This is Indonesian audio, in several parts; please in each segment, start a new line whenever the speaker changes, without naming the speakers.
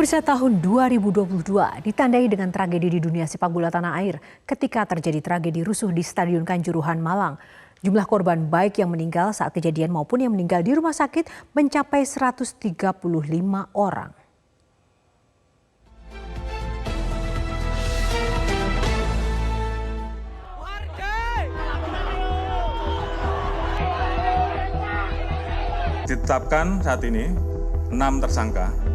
Pemirsa, tahun 2022 ditandai dengan tragedi di dunia sepak bola tanah air ketika terjadi tragedi rusuh di Stadion Kanjuruhan, Malang. Jumlah korban baik yang meninggal saat kejadian maupun yang meninggal di rumah sakit mencapai 135 orang.
Ditetapkan saat ini 6 tersangka.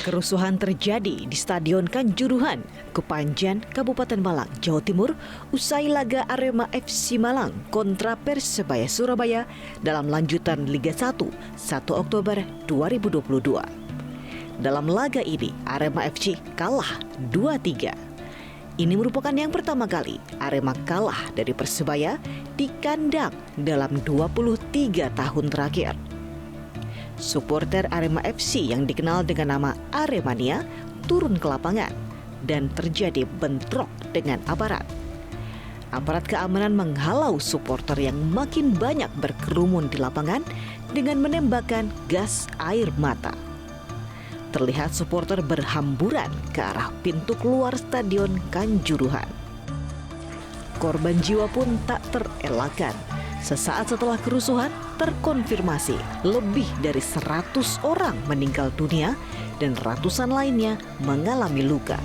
Kerusuhan terjadi di Stadion Kanjuruhan, Kepanjen, Kabupaten Malang, Jawa Timur, usai laga Arema FC Malang kontra Persebaya Surabaya dalam lanjutan Liga 1, 1 Oktober 2022. Dalam laga ini, Arema FC kalah 2-3. Ini merupakan yang pertama kali Arema kalah dari Persebaya di kandang dalam 23 tahun terakhir. Supporter Arema FC yang dikenal dengan nama Aremania turun ke lapangan dan terjadi bentrok dengan aparat. Aparat keamanan menghalau supporter yang makin banyak berkerumun di lapangan dengan menembakkan gas air mata. Terlihat supporter berhamburan ke arah pintu keluar Stadion Kanjuruhan. Korban jiwa pun tak terelakkan. Sesaat setelah kerusuhan, terkonfirmasi lebih dari 100 orang meninggal dunia dan ratusan lainnya mengalami luka.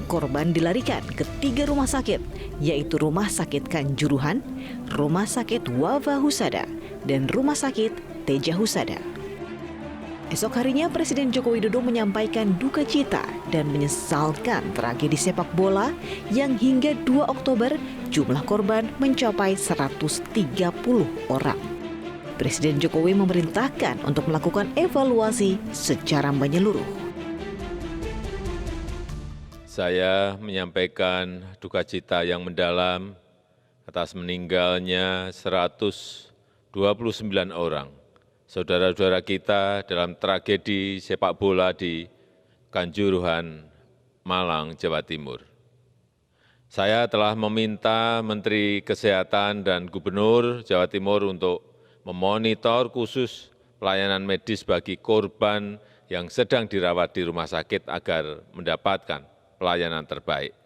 Korban dilarikan ke 3 rumah sakit, yaitu Rumah Sakit Kanjuruhan, Rumah Sakit Wafa Husada, dan Rumah Sakit Teja Husada. Esok harinya Presiden Joko Widodo menyampaikan duka cita dan menyesalkan tragedi sepak bola yang hingga 2 Oktober jumlah korban mencapai 130 orang. Presiden Jokowi memerintahkan untuk melakukan evaluasi secara menyeluruh.
Saya menyampaikan duka cita yang mendalam atas meninggalnya 129 orang saudara-saudara kita dalam tragedi sepak bola di Kanjuruhan, Malang, Jawa Timur. Saya telah meminta Menteri Kesehatan dan Gubernur Jawa Timur untuk memonitor khusus pelayanan medis bagi korban yang sedang dirawat di rumah sakit agar mendapatkan pelayanan terbaik.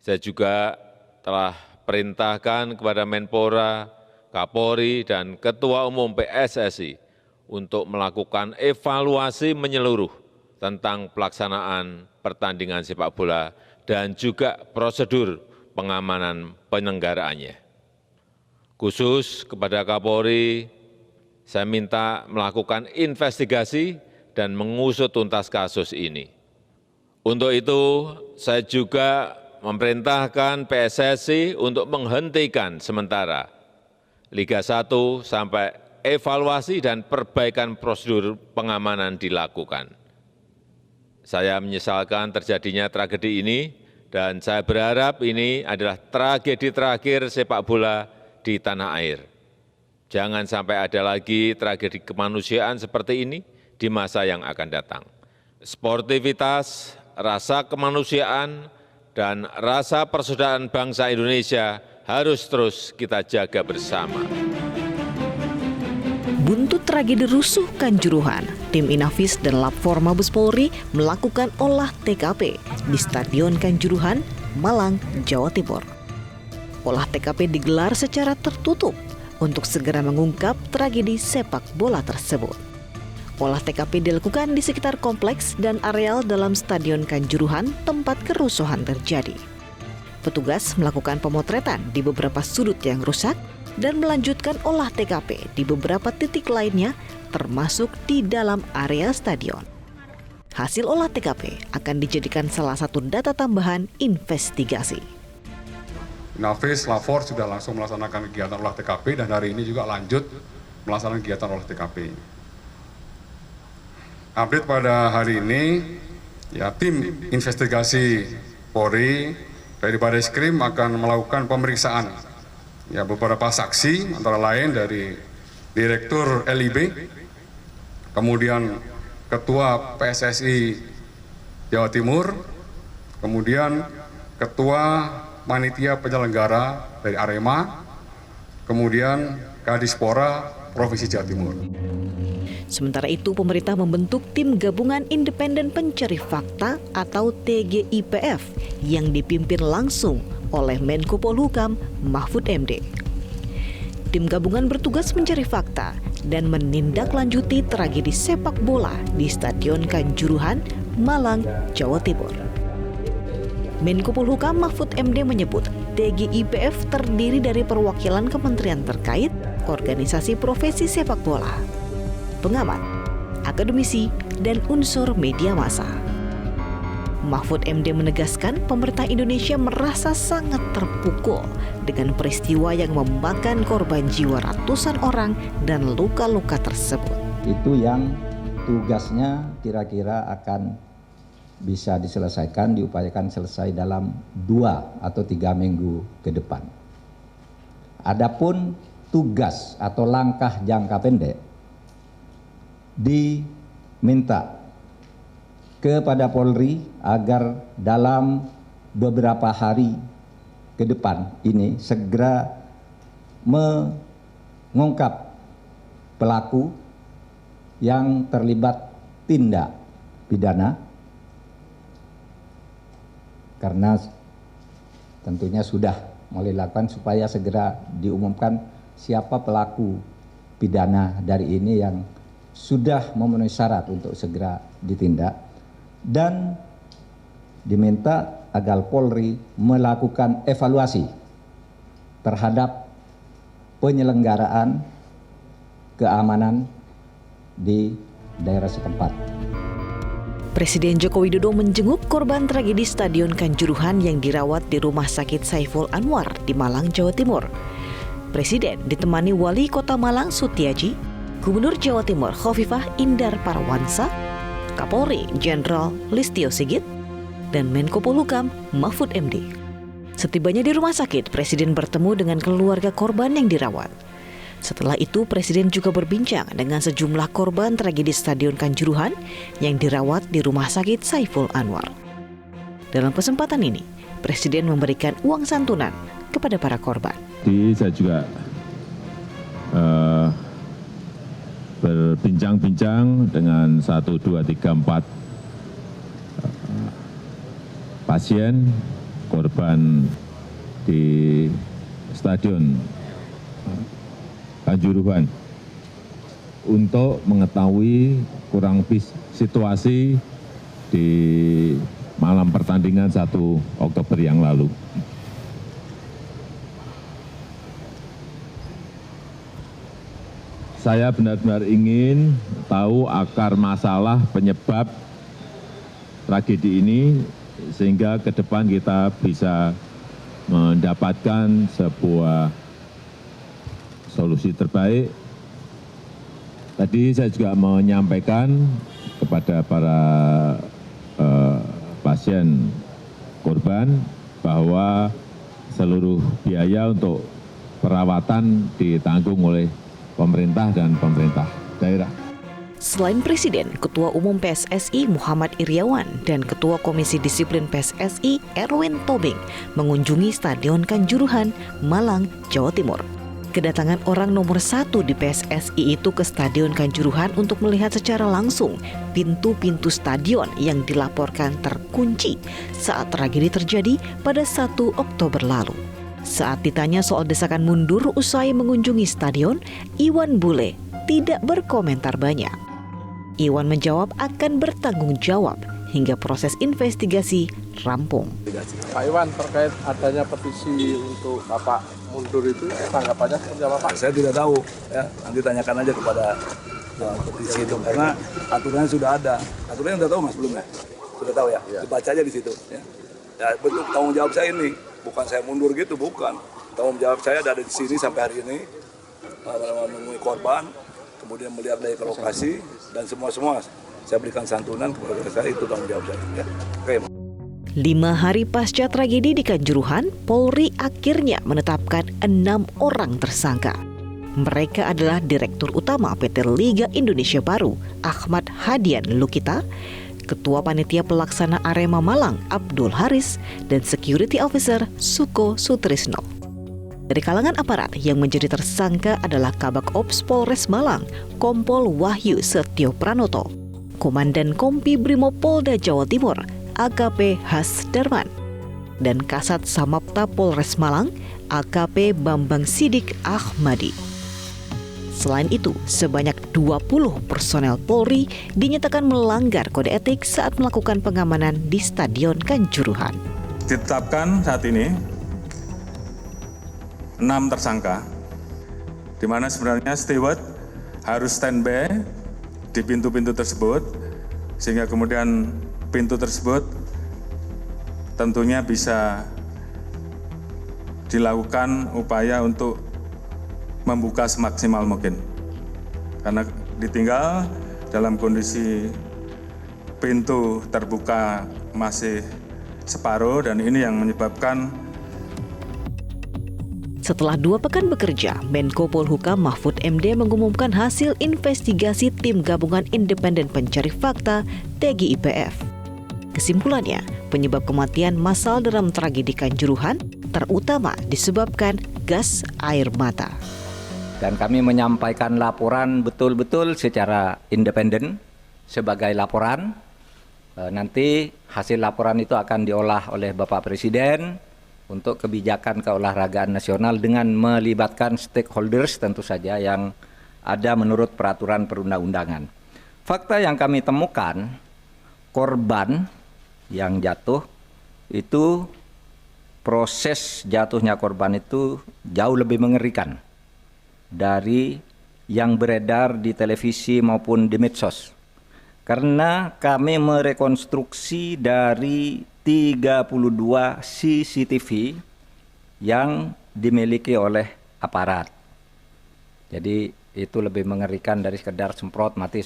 Saya juga telah perintahkan kepada Menpora, Kapolri, dan Ketua Umum PSSI untuk melakukan evaluasi menyeluruh tentang pelaksanaan pertandingan sepak bola dan juga prosedur pengamanan penyelenggaraannya. Khusus kepada Kapolri, saya minta melakukan investigasi dan mengusut tuntas kasus ini. Untuk itu, saya juga memerintahkan PSSI untuk menghentikan sementara Liga 1 sampai evaluasi dan perbaikan prosedur pengamanan dilakukan. Saya menyesalkan terjadinya tragedi ini dan saya berharap ini adalah tragedi terakhir sepak bola di tanah air. Jangan sampai ada lagi tragedi kemanusiaan seperti ini di masa yang akan datang. Sportivitas, rasa kemanusiaan, dan rasa persaudaraan bangsa Indonesia harus terus kita jaga bersama.
Buntut tragedi rusuh Kanjuruhan, tim Inafis dan Lapfor Mabes Polri melakukan olah TKP di Stadion Kanjuruhan, Malang, Jawa Timur. Olah TKP digelar secara tertutup untuk segera mengungkap tragedi sepak bola tersebut. Olah TKP dilakukan di sekitar kompleks dan areal dalam Stadion Kanjuruhan tempat kerusuhan terjadi. Petugas melakukan pemotretan di beberapa sudut yang rusak dan melanjutkan olah TKP di beberapa titik lainnya termasuk di dalam area stadion. Hasil olah TKP akan dijadikan salah satu data tambahan investigasi.
Inafis, Lapfor sudah langsung melaksanakan kegiatan olah TKP dan hari ini juga lanjut melaksanakan kegiatan olah TKP. Update pada hari ini, ya tim investigasi Polri dari Barreskrim akan melakukan pemeriksaan ya beberapa saksi antara lain dari Direktur LIB, kemudian Ketua PSSI Jawa Timur, kemudian Ketua Panitia Penyelenggara dari Arema, kemudian Kadispora Provinsi Jawa Timur.
Sementara itu, pemerintah membentuk Tim Gabungan Independen Pencari Fakta atau TGIPF yang dipimpin langsung oleh Menko Polhukam Mahfud MD. Tim gabungan bertugas mencari fakta dan menindaklanjuti tragedi sepak bola di Stadion Kanjuruhan, Malang, Jawa Timur. Menko Polhukam Mahfud MD menyebut TGIPF terdiri dari perwakilan kementerian terkait, organisasi profesi sepak bola, pengamat, akademisi, dan unsur media massa. Mahfud MD menegaskan pemerintah Indonesia merasa sangat terpukul dengan peristiwa yang memakan korban jiwa ratusan orang dan luka-luka tersebut.
Itu yang tugasnya kira-kira akan bisa diselesaikan, diupayakan selesai dalam 2 atau 3 minggu ke depan. Adapun tugas atau langkah jangka pendek diminta kepada Polri agar dalam beberapa hari ke depan ini segera mengungkap pelaku yang terlibat tindak pidana, karena tentunya sudah mulai dilakukan supaya segera diumumkan siapa pelaku pidana dari ini yang sudah memenuhi syarat untuk segera ditindak, dan diminta agar Polri melakukan evaluasi terhadap penyelenggaraan keamanan di daerah setempat.
Presiden Joko Widodo menjenguk korban tragedi Stadion Kanjuruhan yang dirawat di Rumah Sakit Saiful Anwar di Malang, Jawa Timur. Presiden ditemani Wali Kota Malang Sutiaji, Gubernur Jawa Timur Khofifah Indar Parawansa, Kapolri Jenderal Listio Sigit, dan Menko Polhukam Mahfud MD. Setibanya di rumah sakit, Presiden bertemu dengan keluarga korban yang dirawat. Setelah itu, Presiden juga berbincang dengan sejumlah korban tragedi Stadion Kanjuruhan yang dirawat di Rumah Sakit Saiful Anwar. Dalam kesempatan ini, Presiden memberikan uang santunan kepada para korban.
Saya juga berbincang-bincang dengan 1, 2, 3, 4 pasien korban di Stadion Kanjuruhan untuk mengetahui kurang lebih situasi di malam pertandingan 1 Oktober yang lalu. Saya benar-benar ingin tahu akar masalah penyebab tragedi ini sehingga ke depan kita bisa mendapatkan sebuah solusi terbaik. Tadi saya juga menyampaikan kepada para pasien korban bahwa seluruh biaya untuk perawatan ditanggung oleh pemerintah dan pemerintah daerah.
Selain Presiden, Ketua Umum PSSI Muhammad Iryawan dan Ketua Komisi Disiplin PSSI Erwin Tobing mengunjungi Stadion Kanjuruhan, Malang, Jawa Timur. Kedatangan orang nomor 1 di PSSI itu ke Stadion Kanjuruhan untuk melihat secara langsung pintu-pintu stadion yang dilaporkan terkunci saat tragedi terjadi pada 1 Oktober lalu. Saat ditanya soal desakan mundur usai mengunjungi stadion, Iwan Bule tidak berkomentar banyak. Iwan menjawab akan bertanggung jawab hingga proses investigasi rampung.
Pak Iwan, terkait adanya petisi untuk Bapak mundur itu tanggapannya seperti apa Pak?
Saya tidak tahu, ya nanti tanyakan aja kepada petisi itu karena aturannya sudah ada. Aturannya sudah tahu Mas belum ya? Sudah tahu ya? Dibaca aja di situ. Ya bentuk tanggung jawab saya ini, bukan saya mundur gitu, bukan. Tanggung jawab saya ada di sini sampai hari ini, menemui korban, kemudian melihat dari ke lokasi dan semua saya berikan santunan kepada saya, itu tanggung jawab saya. Ya. Oke.
5 hari pasca tragedi di Kanjuruhan, Polri akhirnya menetapkan 6 orang tersangka. Mereka adalah Direktur Utama PT Liga Indonesia Baru, Ahmad Hadian Lukita, Ketua Panitia Pelaksana Arema Malang, Abdul Haris, dan Security Officer Suko Sutrisno. Dari kalangan aparat yang menjadi tersangka adalah Kabak Ops Polres Malang, Kompol Wahyu Setio Pranoto, Komandan Kompi Brimob Polda Jawa Timur, AKP Hasdarman, dan Kasat Samapta Polres Malang, AKP Bambang Sidik Ahmadi. Selain itu, sebanyak 20 personel Polri dinyatakan melanggar kode etik saat melakukan pengamanan di Stadion Kanjuruhan.
Ditetapkan saat ini 6 tersangka, di mana sebenarnya steward harus standby di pintu-pintu tersebut, sehingga kemudian pintu tersebut tentunya bisa dilakukan upaya untuk membuka semaksimal mungkin. Karena ditinggal dalam kondisi pintu terbuka masih separuh, dan ini yang menyebabkan.
Setelah 2 pekan bekerja, Menko Polhukam Mahfud MD mengumumkan hasil investigasi Tim Gabungan Independen Pencari Fakta (TGIPF). Kesimpulannya, penyebab kematian massal dalam tragedi Kanjuruhan terutama disebabkan gas air mata.
Dan kami menyampaikan laporan betul-betul secara independen sebagai laporan. Nanti hasil laporan itu akan diolah oleh Bapak Presiden untuk kebijakan keolahragaan nasional dengan melibatkan stakeholders tentu saja yang ada menurut peraturan perundang-undangan. Fakta yang kami temukan, korban yang jatuh itu, proses jatuhnya korban itu jauh lebih mengerikan dari yang beredar di televisi maupun di medsos. Karena kami merekonstruksi dari 32 CCTV yang dimiliki oleh aparat. Jadi itu lebih mengerikan dari sekedar semprot mati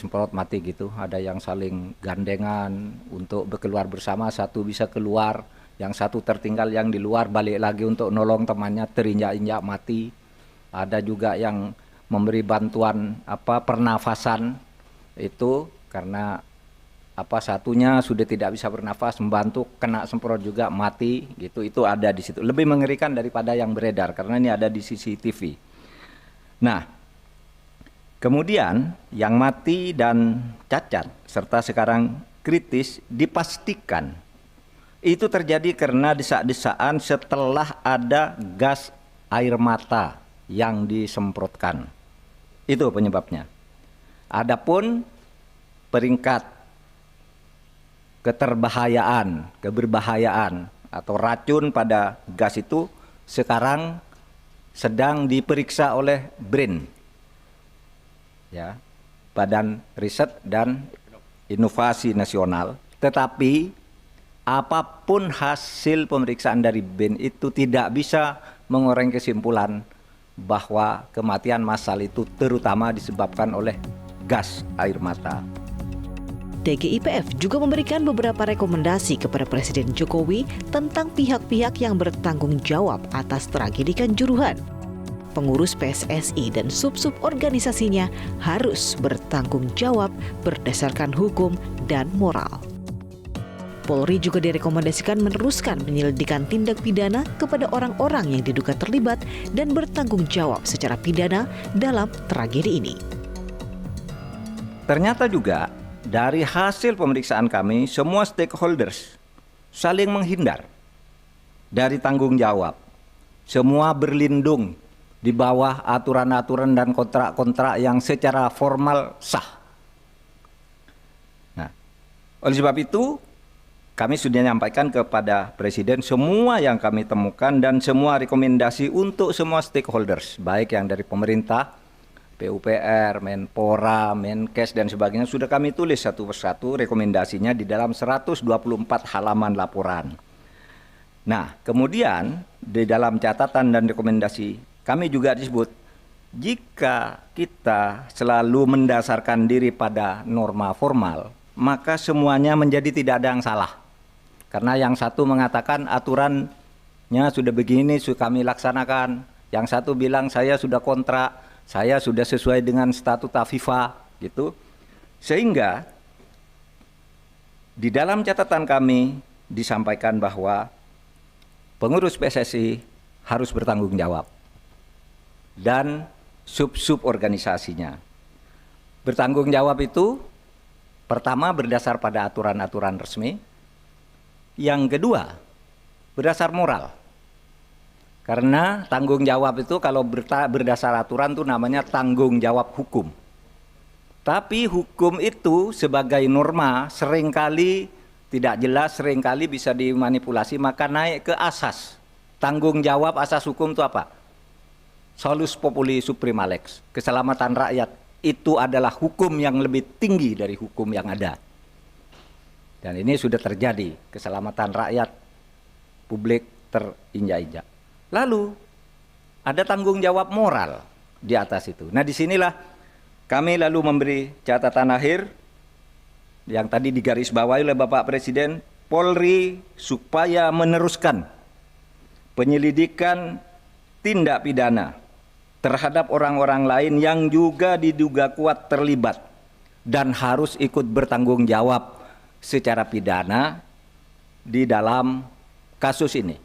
gitu. Ada yang saling gandengan untuk berkeluar bersama, satu bisa keluar, yang satu tertinggal yang di luar balik lagi untuk nolong temannya terinjak-injak mati. Ada juga yang memberi bantuan pernafasan itu karena satunya sudah tidak bisa bernafas, membantu kena semprot juga mati gitu. Itu ada di situ. Lebih mengerikan daripada yang beredar karena ini ada di CCTV. Nah, kemudian yang mati dan cacat serta sekarang kritis dipastikan itu terjadi karena desak-desakan setelah ada gas air mata yang disemprotkan. Itu penyebabnya. Adapun peringkat keberbahayaan atau racun pada gas itu sekarang sedang diperiksa oleh BRIN, ya, Badan Riset dan Inovasi Nasional. Tetapi apapun hasil pemeriksaan dari BRIN itu tidak bisa mengoreng kesimpulan bahwa kematian massal itu terutama disebabkan oleh gas air mata.
TGIPF juga memberikan beberapa rekomendasi kepada Presiden Jokowi tentang pihak-pihak yang bertanggung jawab atas tragedi Kanjuruhan. Pengurus PSSI dan sub-sub organisasinya harus bertanggung jawab berdasarkan hukum dan moral. Polri juga direkomendasikan meneruskan penyelidikan tindak pidana kepada orang-orang yang diduga terlibat dan bertanggung jawab secara pidana dalam tragedi ini.
Ternyata juga dari hasil pemeriksaan kami, semua stakeholders saling menghindar dari tanggung jawab. Semua berlindung di bawah aturan-aturan dan kontrak-kontrak yang secara formal sah. Nah, oleh sebab itu, kami sudah menyampaikan kepada Presiden semua yang kami temukan dan semua rekomendasi untuk semua stakeholders, baik yang dari pemerintah, PUPR, Menpora, Menkes dan sebagainya, sudah kami tulis satu persatu rekomendasinya di dalam 124 halaman laporan. Nah, kemudian di dalam catatan dan rekomendasi kami juga disebut, jika kita selalu mendasarkan diri pada norma formal, maka semuanya menjadi tidak ada yang salah. Karena yang satu mengatakan aturannya sudah begini, sudah kami laksanakan. Yang satu bilang saya sudah kontrak, saya sudah sesuai dengan statuta FIFA gitu. Sehingga di dalam catatan kami disampaikan bahwa pengurus PSSI harus bertanggung jawab. dan sub-sub organisasinya. Bertanggung jawab itu pertama berdasar pada aturan-aturan resmi, yang kedua berdasar moral. Karena tanggung jawab itu kalau berdasar aturan itu namanya tanggung jawab hukum. Tapi hukum itu sebagai norma seringkali tidak jelas, seringkali bisa dimanipulasi, maka naik ke asas. Tanggung jawab asas hukum itu apa? Solus populi suprema lex. Keselamatan rakyat itu adalah hukum yang lebih tinggi dari hukum yang ada. Dan ini sudah terjadi, keselamatan rakyat publik terinjak-injak. Lalu ada tanggung jawab moral di atas itu. Nah, disinilah kami lalu memberi catatan akhir yang tadi digarisbawahi oleh Bapak Presiden, Polri supaya meneruskan penyelidikan tindak pidana terhadap orang-orang lain yang juga diduga kuat terlibat dan harus ikut bertanggung jawab secara pidana di dalam kasus ini.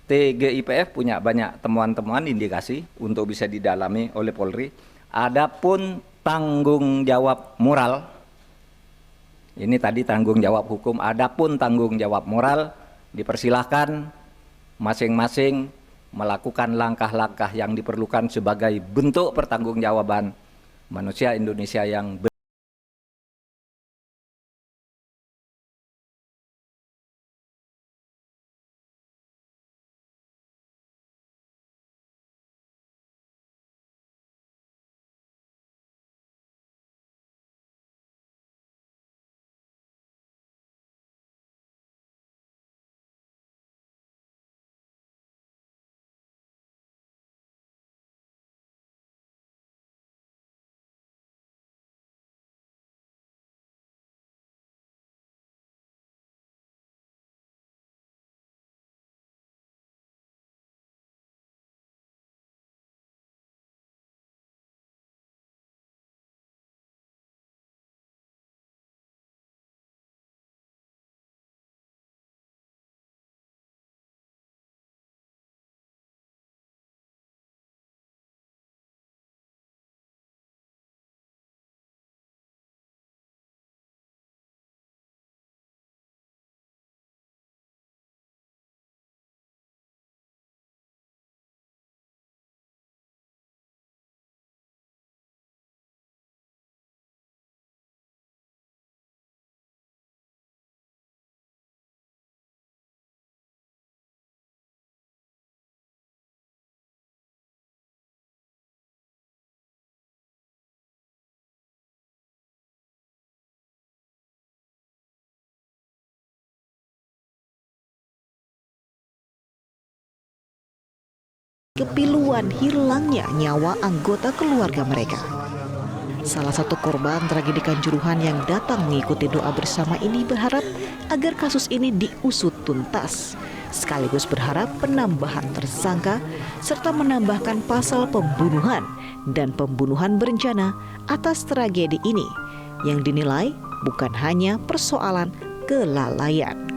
TGIPF punya banyak temuan-temuan indikasi untuk bisa didalami oleh Polri. Adapun tanggung jawab moral, ini tadi tanggung jawab hukum, adapun tanggung jawab moral dipersilahkan masing-masing melakukan langkah-langkah yang diperlukan sebagai bentuk pertanggungjawaban manusia Indonesia yang
kepiluan hilangnya nyawa anggota keluarga mereka. Salah satu korban tragedi Kanjuruhan yang datang mengikuti doa bersama ini berharap agar kasus ini diusut tuntas, sekaligus berharap penambahan tersangka serta menambahkan pasal pembunuhan dan pembunuhan berencana atas tragedi ini yang dinilai bukan hanya persoalan kelalaian.